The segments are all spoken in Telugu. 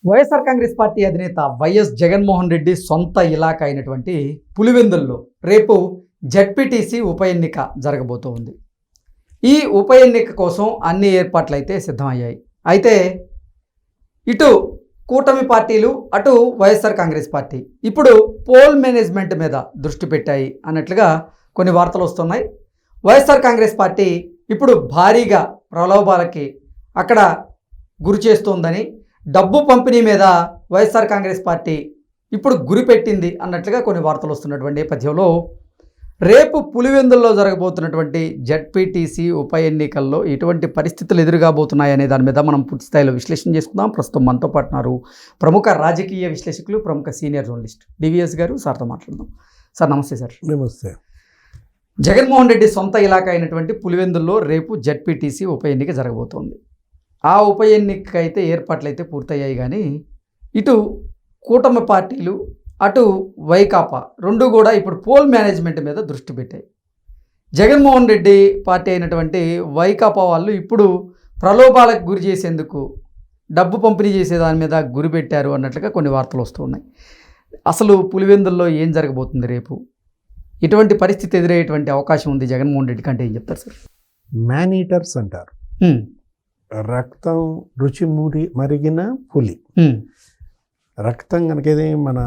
వైఎస్ఆర్ కాంగ్రెస్ పార్టీ అధినేత వైఎస్ జగన్మోహన్ రెడ్డి సొంత ఇలాకా అయినటువంటి పులివెందుల్లో రేపు జడ్పీటీసీ ఉప ఎన్నిక జరగబోతోంది. ఈ ఉప ఎన్నిక కోసం అన్ని ఏర్పాట్లు అయితే సిద్ధమయ్యాయి. అయితే ఇటు కూటమి పార్టీలు, అటు వైఎస్ఆర్ కాంగ్రెస్ పార్టీ ఇప్పుడు పోల్ మేనేజ్మెంట్ మీద దృష్టి పెట్టాయి అన్నట్లుగా కొన్ని వార్తలు వస్తున్నాయి. వైఎస్ఆర్ కాంగ్రెస్ పార్టీ ఇప్పుడు భారీగా ప్రలోభాలకి అక్కడ గురి చేస్తోందని, డబ్బు పంపిణీ మీద వైఎస్ఆర్ కాంగ్రెస్ పార్టీ ఇప్పుడు గురి పెట్టింది అన్నట్లుగా కొన్ని వార్తలు వస్తున్నటువంటి నేపథ్యంలో రేపు పులివెందుల్లో జరగబోతున్నటువంటి జడ్పీటీసీ ఉప ఎన్నికల్లో ఎటువంటి పరిస్థితులు ఎదురుగాబోతున్నాయి అనే దాని మీద మనం పూర్తి స్థాయిలో విశ్లేషణ చేసుకుందాం. ప్రస్తుతం మనతో పాటున్నారు ప్రముఖ రాజకీయ విశ్లేషకులు, ప్రముఖ సీనియర్ జర్నలిస్ట్ డివిఎస్ గారు. సార్తో మాట్లాడదాం. సార్ నమస్తే. సార్ నమస్తే. జగన్మోహన్ రెడ్డి సొంత ఇలాకా అయినటువంటి పులివెందుల్లో రేపు జడ్పీటీసీ ఉప ఎన్నిక జరగబోతోంది. ఆ ఉప ఎన్నిక అయితే ఏర్పాట్లు అయితే పూర్తయ్యాయి, కానీ ఇటు కూటమి పార్టీలు, అటు వైకాపా రెండు కూడా ఇప్పుడు పోల్ మేనేజ్మెంట్ మీద దృష్టి పెట్టాయి. జగన్మోహన్ రెడ్డి పార్టీ అయినటువంటి వైకాపా వాళ్ళు ఇప్పుడు ప్రలోభాలకు గురి చేసేందుకు డబ్బు పంపిణీ చేసే దాని మీద గురి పెట్టారు అన్నట్లుగా కొన్ని వార్తలు వస్తూ ఉన్నాయి. అసలు పులివెందుల్లో ఏం జరగబోతుంది రేపు? ఇటువంటి పరిస్థితి ఎదురయ్యేటువంటి అవకాశం ఉంది జగన్మోహన్ రెడ్డి కంటే ఏం చెప్తారు సార్? మ్యాన్ ఈటర్స్ అంటారు. రక్తం రుచి మరిగిన పులి. రక్తం కనుక ఏది మన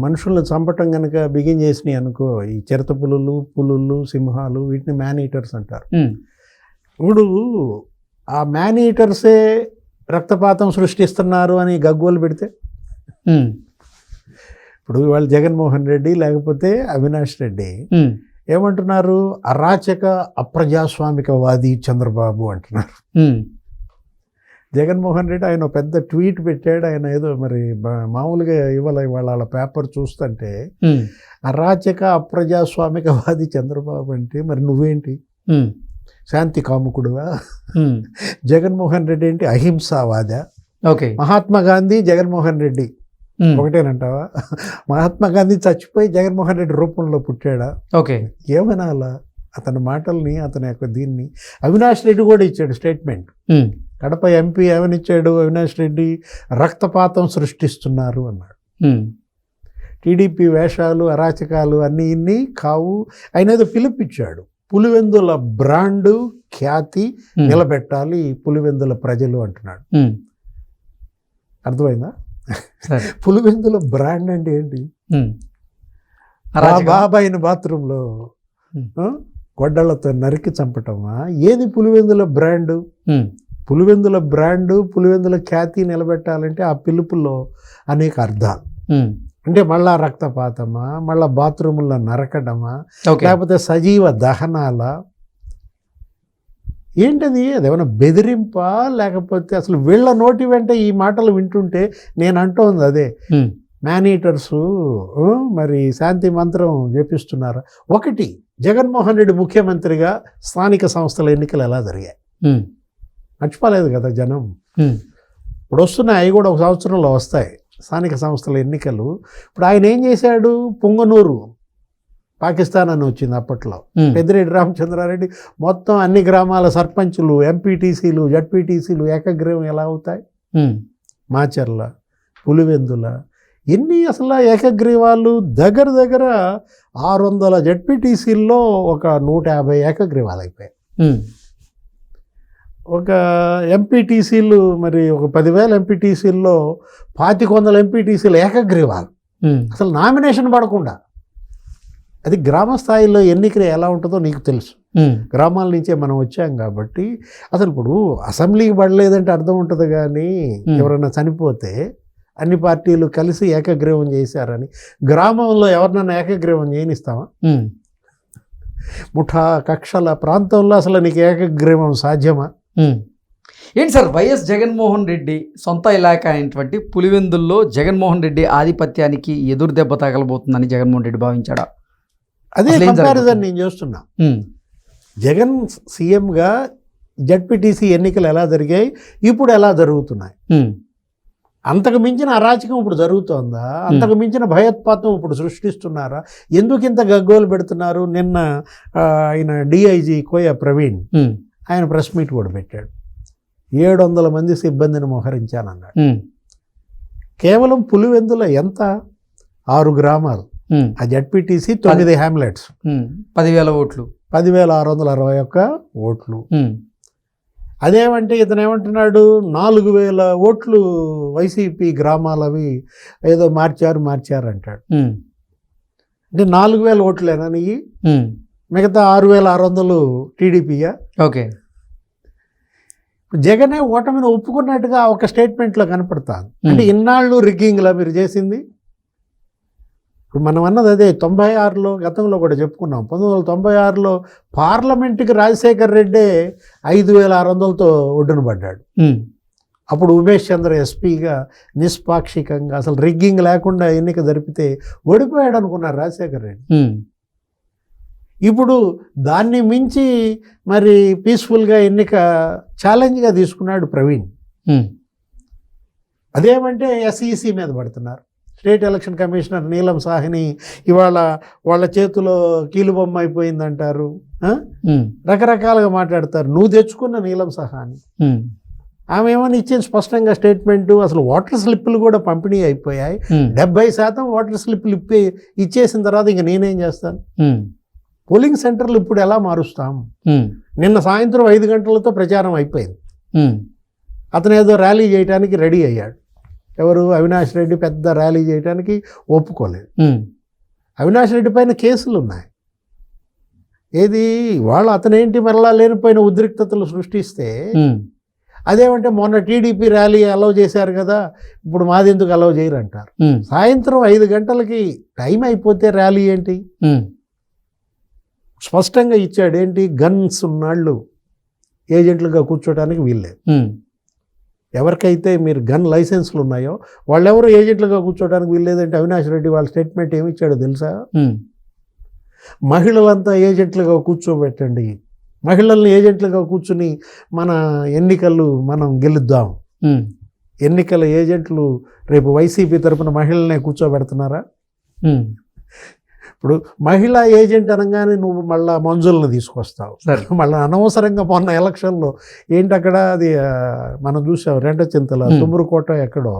మనుషులను చంపటం కనుక బిగిన్ చేసినాయి అనుకో, ఈ చిరత పులులు, సింహాలు, వీటిని మ్యాన్ ఈటర్స్ అంటారు. ఇప్పుడు ఆ మ్యాన్ ఈటర్సే రక్తపాతం సృష్టిస్తున్నారు అని గగ్గోలు పెడితే, ఇప్పుడు వాళ్ళు జగన్మోహన్ రెడ్డి లేకపోతే అవినాష్ రెడ్డి ఏమంటున్నారు? అరాచక అప్రజాస్వామికవాది చంద్రబాబు అంటున్నారు. జగన్మోహన్ రెడ్డి ఆయన పెద్ద ట్వీట్ పెట్టాడు. ఆయన ఏదో మరి మామూలుగా ఇవాళ వాళ్ళ పేపర్ చూస్తుంటే అరాచక అప్రజాస్వామికవాది చంద్రబాబు అంటే మరి నువ్వేంటి శాంతి కాముకుడువా? జగన్మోహన్ రెడ్డి ఏంటి అహింసావాదా? ఓకే. మహాత్మా గాంధీ జగన్మోహన్ రెడ్డి ఒకటేనంటావా? మహాత్మా గాంధీ చచ్చిపోయి జగన్మోహన్ రెడ్డి రూపంలో పుట్టాడా? ఓకే. ఏమనాలా అతని మాటల్ని, అతని యొక్క దీన్ని? అవినాష్ రెడ్డి కూడా ఇచ్చాడు స్టేట్మెంట్. కడప ఎంపీ ఏమనిచ్చాడు అవినాష్ రెడ్డి? రక్తపాతం సృష్టిస్తున్నారు అన్నాడు. టీడీపీ వేషాలు, అరాచకాలు అన్నీ ఇన్ని కావు. ఆయన ఏదో పిలుపిచ్చాడు. పులివెందుల బ్రాండు ఖ్యాతి నిలబెట్టాలి పులివెందుల ప్రజలు అంటున్నాడు. అర్థమైందా? పులివెందుల బ్రాండ్ అంటే ఏంటి? బాబాయిన బాత్రూంలో గొడ్డళ్లతో నరికి చంపటమా? ఏది పులివెందుల బ్రాండు? పులివెందుల బ్రాండు, పులివెందుల ఖ్యాతి నిలబెట్టాలంటే ఆ పిలుపులో అనేక అర్థాలు. అంటే మళ్ళా రక్తపాతమా, మళ్ళా బాత్రూముల్లో నరకడమా, లేకపోతే సజీవ దహనాల? ఏంటది? అదేమన్నా బెదిరింపా? లేకపోతే అసలు వీళ్ళ నోటి వెంట ఈ మాటలు వింటుంటే నేను అంటోంది అదే, మేనీటర్సు మరి శాంతి మంత్రం జపిస్తున్నారు. ఒకటి, జగన్మోహన్ రెడ్డి ముఖ్యమంత్రిగా స్థానిక సంస్థల ఎన్నికలు ఎలా జరిగాయి మర్చిపోలేదు కదా జనం. ఇప్పుడు వస్తున్నాయి, అవి కూడా ఒక సంవత్సరంలో వస్తాయి స్థానిక సంస్థల ఎన్నికలు. ఇప్పుడు ఆయన ఏం చేశాడు? పొంగనూరు పాకిస్తాన్ అని వచ్చింది అప్పట్లో. పెద్దిరెడ్డి రామచంద్రారెడ్డి మొత్తం అన్ని గ్రామాల సర్పంచులు, ఎంపీటీసీలు, జడ్పీటీసీలు ఏకగ్రీవం ఎలా అవుతాయి? మాచర్ల, పులివెందుల ఎన్ని అసలు ఏకగ్రీవాలు? దగ్గర 600 జడ్పీటీసీల్లో ఒక 150 ఏకగ్రీవాలు అయిపోయాయి. ఒక ఎంపీటీసీలు మరి ఒక 10,000 ఎంపీటీసీల్లో 2,500 ఎంపీటీసీలు ఏకగ్రీవాలు, అసలు నామినేషన్ పడకుండా. అది గ్రామ స్థాయిలో ఎన్నిక ఎలా ఉంటుందో నీకు తెలుసు. గ్రామాల నుంచే మనం వచ్చాం కాబట్టి అసలు ఇప్పుడు అసెంబ్లీకి పడలేదంటే అర్థం ఉంటుంది, కానీ ఎవరైనా చనిపోతే అన్ని పార్టీలు కలిసి ఏకగ్రీవం చేశారని గ్రామంలో ఎవరినైనా ఏకగ్రీవం చేయనిస్తావా? ముఠా కక్షల ప్రాంతంలో అసలు నీకు ఏకగ్రీవం సాధ్యమా? ఏంటి సార్, వైఎస్ జగన్మోహన్ రెడ్డి సొంత ఇలాకా అయినటువంటి పులివెందుల్లో జగన్మోహన్ రెడ్డి ఆధిపత్యానికి ఎదురు దెబ్బ తగలబోతుందని జగన్మోహన్ రెడ్డి భావించాడా? అదే కంపారిజన్ నేను చేస్తున్నా. జగన్ సీఎంగా జడ్పీటీసీ ఎన్నికలు ఎలా జరిగాయి, ఇప్పుడు ఎలా జరుగుతున్నాయి? అంతకు మించిన అరాచకం ఇప్పుడు జరుగుతోందా? అంతకు మించిన భయోత్పాతం ఇప్పుడు సృష్టిస్తున్నారా? ఎందుకు ఇంత గగ్గోలు పెడుతున్నారు? నిన్న ఆయన డిఐజీ కోయ ప్రవీణ్ ఆయన ప్రెస్ మీట్ కూడా పెట్టాడు. 700 మంది సిబ్బందిని మోహరించానన్నాడు. కేవలం పులివెందుల ఎంత 6 గ్రామాలు, ఆ జడ్పీటీసీ 9 హ్యామ్లెట్స్, 10,000 ఓట్లు, 10,661 ఓట్లు. అదేమంటే ఇతను ఏమంటున్నాడు 4,000 ఓట్లు వైసీపీ గ్రామాలవి ఏదో మార్చారు అంటాడు. అంటే 4,000 ఓట్లేనా నీ? మిగతా 6,600 టీడీపీయా? ఓకే. జగనే ఓటమిని ఒప్పుకున్నట్టుగా ఒక స్టేట్మెంట్లో కనపడతాను. అంటే ఇన్నాళ్ళు రిగ్గింగ్లా మీరు చేసింది. ఇప్పుడు మనం అన్నది అదే 96లో, గతంలో కూడా చెప్పుకున్నాం, 1996లో పార్లమెంటుకి రాజశేఖర్ రెడ్డే 5,600తో ఒడ్డున పడ్డాడు. అప్పుడు ఉమేష్ చంద్ర ఎస్పీగా నిష్పాక్షికంగా అసలు రిగ్గింగ్ లేకుండా ఎన్నిక జరిపితే ఓడిపోయాడు అనుకున్నారు రాజశేఖర్ రెడ్డి. ఇప్పుడు దాన్ని మించి మరి పీస్ఫుల్గా ఎన్నిక ఛాలెంజ్గా తీసుకున్నాడు ప్రవీణ్. అదేమంటే ఎస్ఈసి మీద పడుతున్నారు. స్టేట్ ఎలక్షన్ కమిషనర్ నీలం సాహ్ని ఇవాళ వాళ్ళ చేతిలో కీలుబొమ్మ అయిపోయిందంటారు, రకరకాలుగా మాట్లాడతారు. నువ్వు తెచ్చుకున్న నీలం సాహ్ని ఆమె ఏమని ఇచ్చింది స్పష్టంగా స్టేట్మెంటు, అసలు వాటర్ స్లిప్పులు కూడా పంపిణీ అయిపోయాయి, 70% వాటర్ స్లిప్పులు ఇచ్చేసిన తర్వాత ఇంక నేనేం చేస్తాను, పోలింగ్ సెంటర్లు ఇప్పుడు ఎలా మారుస్తాం. నిన్న సాయంత్రం 5 గంటలతో ప్రచారం అయిపోయింది. అతను ఏదో ర్యాలీ చేయడానికి రెడీ అయ్యాడు. ఎవరు? అవినాష్ రెడ్డి పెద్ద ర్యాలీ చేయడానికి ఒప్పుకోలేదు. అవినాష్ రెడ్డి పైన కేసులు ఉన్నాయి. ఏది వాళ్ళు అతనేంటి మరలా లేనిపోయిన ఉద్రిక్తతలు సృష్టిస్తే, అదేమంటే మొన్న టీడీపీ ర్యాలీ అలౌ చేశారు కదా, ఇప్పుడు మాది ఎందుకు అలౌ చేయరు అంటారు. సాయంత్రం 5 గంటలకి టైం అయిపోతే ర్యాలీ ఏంటి? స్పష్టంగా ఇచ్చాడు. ఏంటి? గన్స్ ఉన్నాళ్ళు ఏజెంట్లుగా కూర్చోడానికి వీల్లేదు. ఎవరికైతే మీరు గన్ లైసెన్స్లు ఉన్నాయో వాళ్ళెవరు ఏజెంట్లుగా కూర్చోడానికి వీల్లేదంటే అవినాష్ రెడ్డి వాళ్ళ స్టేట్మెంట్ ఏమి ఇచ్చాడో తెలుసా? మహిళలంతా ఏజెంట్లుగా కూర్చోబెట్టండి, మహిళల్ని ఏజెంట్లుగా కూర్చుని మన ఎన్నికలు మనం గెలుద్దాం. ఎన్నికల ఏజెంట్లు రేపు వైసీపీ తరపున మహిళలనే కూర్చోబెడుతున్నారా? ఇప్పుడు మహిళా ఏజెంట్ అనగానే నువ్వు మళ్ళీ మంజులను తీసుకొస్తావు. మళ్ళీ అనవసరంగా మొన్న ఎలక్షన్లో ఏంటి అక్కడ అది మనం చూసాం, రెంటచింతల తుమ్మురుకోట ఎక్కడో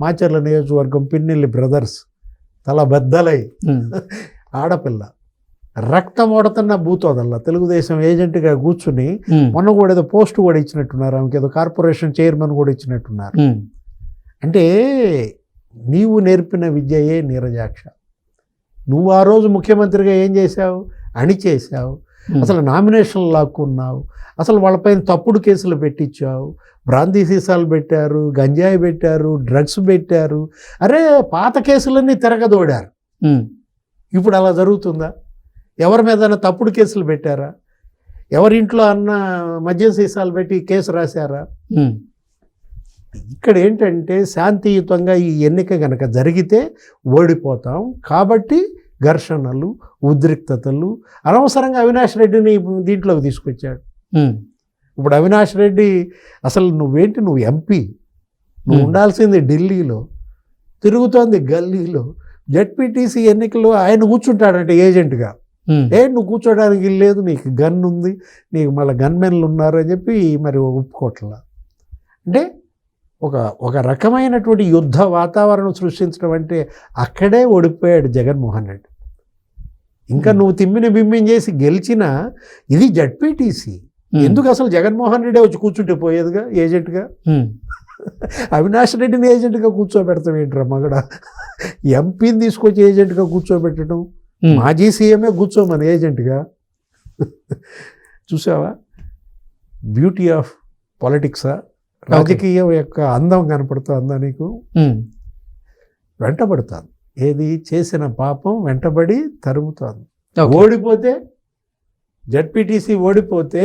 మాచర్ల నియోజకవర్గం పిన్నెల్లి బ్రదర్స్ తల బద్దలై ఆడపిల్ల రక్తం ఓడుతున్న బూతోదల్లా తెలుగుదేశం ఏజెంట్గా కూర్చుని మొన్న కూడా ఏదో పోస్ట్ కూడా ఇచ్చినట్టున్నారు, ఆమెకి ఏదో కార్పొరేషన్ చైర్మన్ కూడా ఇచ్చినట్టున్నారు. అంటే నీవు నేర్పిన విద్యయే నీరజాక్ష. నువ్వు ఆ రోజు ముఖ్యమంత్రిగా ఏం చేశావు? అణిచేశావు. అసలు నామినేషన్లు లాక్కున్నావు, అసలు వాళ్ళపైన తప్పుడు కేసులు పెట్టించావు, బ్రాందీ సీసాలు పెట్టారు, గంజాయి పెట్టారు, డ్రగ్స్ పెట్టారు. అరే పాత కేసులన్నీ తిరగదోడారు. ఇప్పుడు అలా జరుగుతుందా? ఎవరి మీద తప్పుడు కేసులు పెట్టారా? ఎవరింట్లో అన్న మద్యం సీసాలు పెట్టి కేసు రాశారా? ఇక్కడ ఏంటంటే శాంతియుతంగా ఈ ఎన్నిక కనుక జరిగితే ఓడిపోతాం కాబట్టి ఘర్షణలు, ఉద్రిక్తతలు, అనవసరంగా అవినాష్ రెడ్డిని దీంట్లోకి తీసుకొచ్చాడు. ఇప్పుడు అవినాష్ రెడ్డి అసలు నువ్వేంటి? నువ్వు ఎంపీ, నువ్వు ఉండాల్సింది ఢిల్లీలో, తిరుగుతోంది గల్లీలో. జడ్పీటీసీ ఎన్నికల్లో ఆయన కూర్చుంటాడంటే ఏజెంట్గా. నువ్వు కూర్చోడానికి లేదు, నీకు గన్ ఉంది, నీకు మళ్ళీ గన్మెన్లు ఉన్నారు అని చెప్పి మరి ఒప్పుకోవట్లా. అంటే ఒక రకమైనటువంటి యుద్ధ వాతావరణం సృష్టించడం అంటే అక్కడే ఓడిపోయాడు జగన్మోహన్ రెడ్డి. ఇంకా నువ్వు తిమ్మిని బిమ్మిని చేసి గెలిచినా ఇది జడ్పీటీసీ. ఎందుకు అసలు జగన్మోహన్ రెడ్డి వచ్చి కూర్చుంటే పోయేదిగా ఏజెంట్గా? అవినాష్ రెడ్డిని ఏజెంట్గా కూర్చోబెడతాం ఏంట్రా మగడ? ఎంపీని తీసుకొచ్చి ఏజెంట్గా కూర్చోబెట్టడం, మాజీ సీఎంఏ కూర్చోమని ఏజెంట్గా. చూసావా బ్యూటీ ఆఫ్ పాలిటిక్సా? రాజకీయం యొక్క అందం కనపడుతుందా నీకు? వెంటబడుతుంది. ఏది చేసిన పాపం వెంటబడి తరుముతుంది. ఓడిపోతే జడ్పీటీసీ ఓడిపోతే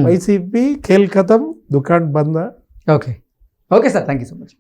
వైసీపీ ఖేల్ ఖతం, దుకాన్ బంద్. Okay sir, thank you so much.